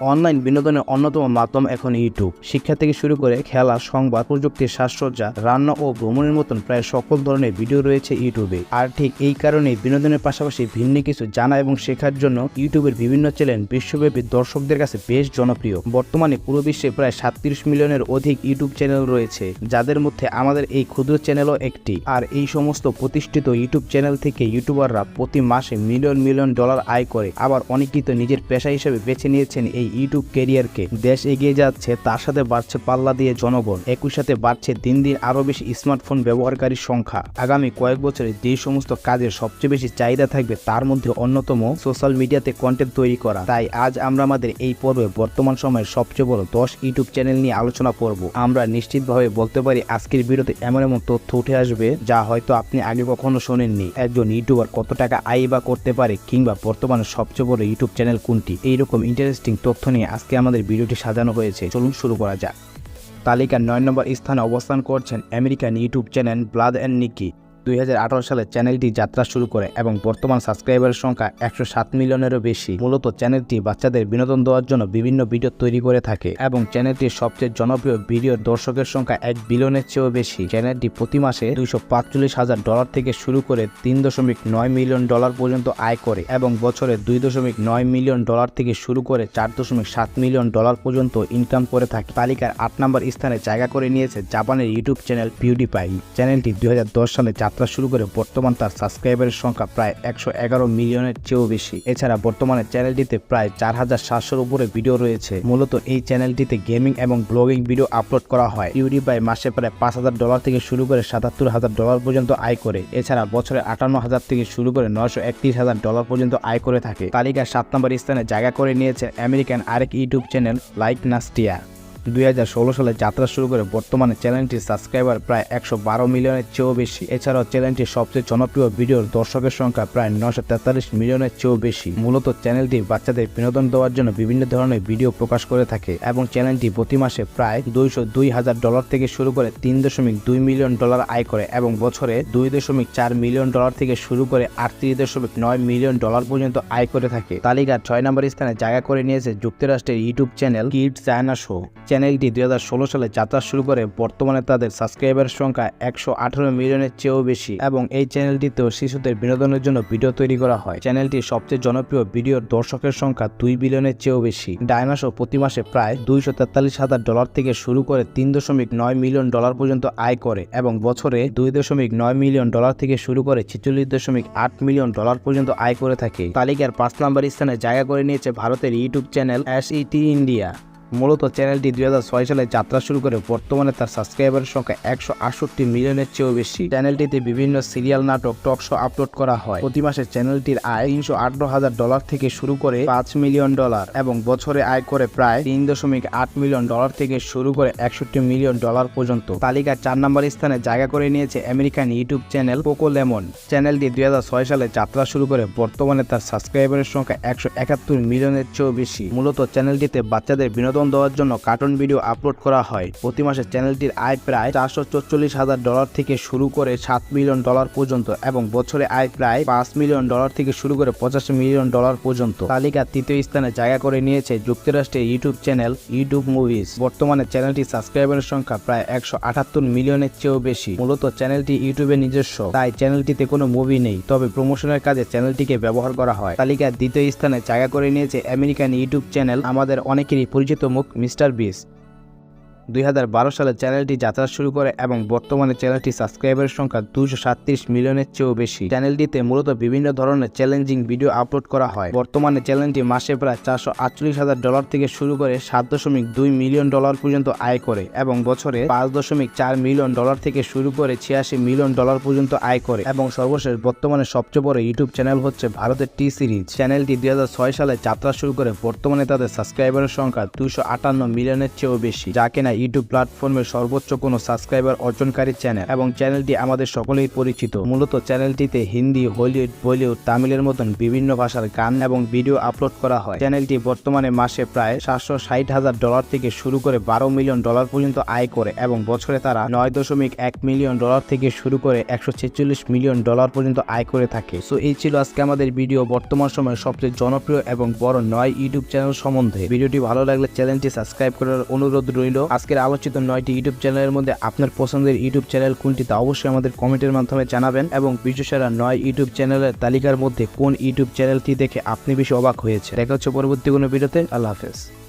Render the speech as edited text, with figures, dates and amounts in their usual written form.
Online বিনোদনের অন্যতম মাধ্যম এখন ইউটিউব। শিক্ষা থেকে শুরু করে খেলা, সংবাদ, প্রযুক্তির সাজসজ্জা, রান্না ও ভ্রমণের মতন প্রায় সকল ধরনের ভিডিও রয়েছে ইউটিউবে। আর ঠিক এই কারণেই বিনোদনের পাশাপাশি ভিন্ন কিছু জানা এবং শেখার জন্য ইউটিউবের বিভিন্ন চ্যানেল বিশ্বব্যাপী দর্শকদের কাছে বেশ জনপ্রিয়। বর্তমানে পুরো বিশ্বে প্রায় 37 মিলিয়নের অধিক ইউটিউব চ্যানেল রয়েছে, যাদের মধ্যে আমাদের এই ক্ষুদ্র চ্যানেলও একটি। আর এই সমস্ত প্রতিষ্ঠিত ইউটিউব চ্যানেল থেকে ইউটিউবাররা প্রতি মাসে মিলিয়ন মিলিয়ন ডলার আয় করে। আবার অনেকেই তো নিজের পেশা হিসেবে বেছে নিয়েছেন এই ইউটিউব ক্যারিয়ারকে। দেশ এগিয়ে যাচ্ছে, তার সাথে বাড়ছে পাল্লা দিয়ে জনগণ। একই সাথে বাড়ছে দিন দিন আরো বেশি স্মার্টফোন ব্যবহারকারীর সংখ্যা। আগামী কয়েক বছরে যে সমস্ত কাজের সবচেয়ে বেশি চাহিদা থাকবে তার মধ্যে অন্যতম সোশ্যাল মিডিয়াতে কন্টেন্ট তৈরি করা। তাই আজ আমরা আমাদের এই পর্বে বর্তমান সময়ের সবচেয়ে বড় 10 ইউটিউব চ্যানেল নিয়ে আলোচনা করব। আমরা নিশ্চিতভাবে বলতে পারি আজকের ভিডিওতে এমন এমন তথ্য উঠে আসবে যা হয়তো আপনি আগে কখনো শোনেননি। একজন ইউটিউবার কত টাকা আয় বা করতে পারে, কিংবা বর্তমানে সবচেয়ে বড় ইউটিউব চ্যানেল কোনটি, এইরকম ইন্টারেস্টিং তথ্য নিয়ে আজকে আমাদের ভিডিওটি সাজানো হয়েছে। চলুন শুরু করা যাক। তালিকার 9 নম্বর স্থানে অবস্থান করছেন American YouTube channel Vlad and Niki. 2018 সালে চ্যানেলটি যাত্রা শুরু করে এবং বর্তমান সাবস্ক্রাইবারের সংখ্যা 107 মিলিয়নেরও বেশি। মূলত চ্যানেলটি বাচ্চাদের বিনোদন দেওয়ার জন্য বিভিন্ন ভিডিও তৈরি করে থাকে এবং চ্যানেলটির সবচেয়ে জনপ্রিয় ভিডিওর দর্শকের সংখ্যা 1 বিলিয়নের চেয়েও বেশি। চ্যানেলটি প্রতি মাসে $245,000 থেকে শুরু করে $3.9 মিলিয়ন পর্যন্ত আয় করে এবং বছরে $2.9 মিলিয়ন থেকে শুরু করে $4.7 মিলিয়ন পর্যন্ত ইনকাম করে থাকে। তালিকার 8 নম্বর স্থানে জায়গা করে নিয়েছে জাপানের ইউটিউব চ্যানেল পিউডিপাই। চ্যানেলটি 2010 সালে যাত্রা শুরু করে বর্তমান তার সাবস্ক্রাইবারের সংখ্যা প্রায় 111 মিলিয়নের চেয়েও বেশি। এছাড়া বর্তমানে চ্যানেলটিতে প্রায় 4700-এর উপরে ভিডিও রয়েছে। মূলত এই চ্যানেলটিতে গেমিং এবং ব্লগিং ভিডিও আপলোড করা হয়। পিউডিপাই মাসে প্রায় $5,000 থেকে শুরু করে $77,000 পর্যন্ত আয় করে। এছাড়া বছরে $58,000 থেকে শুরু করে $931,000 পর্যন্ত আয় করে থাকে। তালিকার 7 নম্বর স্থানে জায়গা করে নিয়েছে আমেরিকান আরেক ইউটিউব চ্যানেল লাইক নাস্টিয়া। 2016 সালে যাত্রা শুরু করে বর্তমানে চ্যানেলটির সাবস্ক্রাইবার প্রায় 112 মিলিয়নের চেয়েও বেশি। এছাড়াও চ্যানেলটির সবচেয়ে জনপ্রিয় ভিডিওর দর্শকের সংখ্যা প্রায় 943 মিলিয়নের চেয়েও বেশি। মূলত চ্যানেলটি বাচ্চাদের বিনোদন দেওয়ার জন্য বিভিন্ন ধরনের ভিডিও প্রকাশ করে থাকে এবং চ্যানেলটি প্রতি মাসে প্রায় $202,000 থেকে শুরু করে $3.2 মিলিয়ন আয় করে এবং বছরে $2.4 মিলিয়ন থেকে শুরু করে $38.9 মিলিয়ন পর্যন্ত আয় করে থাকে। তালিকার 6 নম্বর স্থানে জায়গা করে নিয়েছে যুক্তরাষ্ট্রের YouTube channel kids China show. চ্যানেলটি 2016 সালে যাত্রা শুরু করে বর্তমানে তাদের সাবস্ক্রাইবারের সংখ্যা 118 মিলিয়নের চেয়েও বেশি এবং এই চ্যানেলটিতেও শিশুদের বিনোদনের জন্য ভিডিও তৈরি করা হয়। চ্যানেলটির সবচেয়ে জনপ্রিয় ভিডিওর দর্শকের সংখ্যা 2 বিলিয়নের চেয়েও বেশি। ডায়নাসো প্রতি মাসে প্রায় $243,000 থেকে শুরু করে $3.9 মিলিয়ন পর্যন্ত আয় করে এবং বছরে $2.9 মিলিয়ন থেকে শুরু করে $46.8 মিলিয়ন পর্যন্ত আয় করে থাকে। তালিকার 5 নম্বর স্থানে জায়গা করে নিয়েছে ভারতের ইউটিউব চ্যানেল SET ইন্ডিয়া। মূলত চ্যানেলটি 2006 সালে যাত্রা শুরু করে বর্তমানে তার সাবস্ক্রাইবারের সংখ্যা 168 মিলিয়নের চেয়েও বেশি। চ্যানেলটিতে বিভিন্ন সিরিয়াল, নাটক, টক শো আপলোড করা হয়। প্রতি মাসে চ্যানেলটির আয় $318,000 থেকে শুরু করে $5 মিলিয়ন এবং বছরে আয় করে প্রায় $3.8 মিলিয়ন থেকে শুরু করে $61 মিলিয়ন পর্যন্ত। তালিকার 4 নম্বর স্থানে জায়গা করে নিয়েছে American YouTube channel cocoa lemon. চ্যানেলটি 2006 সালে যাত্রা শুরু করে বর্তমানে তার সাবস্ক্রাইবারের সংখ্যা 171 মিলিয়নের চেয়েও বেশি। মূলত চ্যানেলটিতে বাচ্চাদের বিনোদন দেওয়ার জন্য কার্টুন ভিডিও আপলোড করা হয়। প্রতি মাসে চ্যানেলটির আয় প্রায় $444,000 থেকে শুরু করে $7 মিলিয়ন পর্যন্ত এবং বছরে আয় প্রায় $5 মিলিয়ন থেকে শুরু করে $85 মিলিয়ন পর্যন্ত। তালিকার 3য় স্থানে জায়গা করে নিয়েছে যুক্তরাষ্ট্রের ইউটিউব চ্যানেল ইউটিউব মুভিজ। বর্তমানে চ্যানেলটির সাবস্ক্রাইবারের সংখ্যা প্রায় 178 মিলিয়নের চেয়েও বেশি। মূলত চ্যানেলটি ইউটিউবের নিজস্ব, তাই চ্যানেলটিতে কোনো মুভি নেই, তবে প্রমোশনের কাজে চ্যানেলটিকে ব্যবহার করা হয়। তালিকার 2য় স্থানে জায়গা করে নিয়েছে আমেরিকান ইউটিউব চ্যানেল আমাদের অনেকেরই পরিচিত মুখ মিস্টার বিস্ট। 2012 সালে চ্যানেলটি যাত্রা শুরু করে এবং বর্তমানে চ্যানেলটি সাবস্ক্রাইবারের সংখ্যা 237 মিলিয়নের চেয়েও বেশি। চ্যানেলটিতে মূলত বিভিন্ন ধরনের চ্যালেঞ্জিং ভিডিও আপলোড করা হয়। বর্তমানে চ্যানেলটি মাসে প্রায় $448,000 থেকে শুরু করে $7.2 মিলিয়ন পর্যন্ত আয় করে এবং বছরে $5.4 মিলিয়ন থেকে শুরু করে $86 মিলিয়ন পর্যন্ত আয় করে এবং সর্বশেষ বর্তমানে সবচেয়ে বড় ইউটিউব চ্যানেল হচ্ছে ভারতের টি সিরিজ। চ্যানেলটি 2006 সালে যাত্রা শুরু করে বর্তমানে তাদের সাবস্ক্রাইবারের সংখ্যা 258 মিলিয়নের চেয়েও বেশি, যা কিনা ইউটিউব প্ল্যাটফর্মের সর্বোচ্চ কোনো সাবস্ক্রাইবার অর্জনকারী চ্যানেল এবং চ্যানেলটি আমাদের সকলেই পরিচিত। মূলত চ্যানেলটিতে হিন্দি, হলিউড, বলিউড, তামিলের মতন বিভিন্ন ভাষার গান এবং ভিডিও আপলোড করা হয়। চ্যানেলটি বর্তমানে মাসে প্রায় $760,000 থেকে শুরু করে $12 মিলিয়ন পর্যন্ত আয় করে এবং বছরে তারা $9.1 মিলিয়ন থেকে শুরু করে $146 মিলিয়ন পর্যন্ত আয় করে থাকে। সো এই ছিল আজকে আমাদের ভিডিও বর্তমান সময়ের সবচেয়ে জনপ্রিয় এবং বড় 9 ইউটিউব চ্যানেল সম্বন্ধে। ভিডিওটি ভালো লাগলে চ্যানেলটি সাবস্ক্রাইব করার অনুরোধ রইল। আজকের আলোচিত 9টি ইউটিউব চ্যানেলের মধ্যে আপনার পছন্দের ইউটিউব চ্যানেল কোনটি তা অবশ্যই আমাদের কমেন্টের মাধ্যমে জানাবেন এবং বিশ্বসেরা 9 ইউটিউব চ্যানেলের তালিকার মধ্যে কোন ইউটিউব চ্যানেলটি দেখে আপনি বেশি অবাক হয়েছে। দেখা হচ্ছে পরবর্তী কোনো ভিডিওতে। আল্লাহ হাফেজ।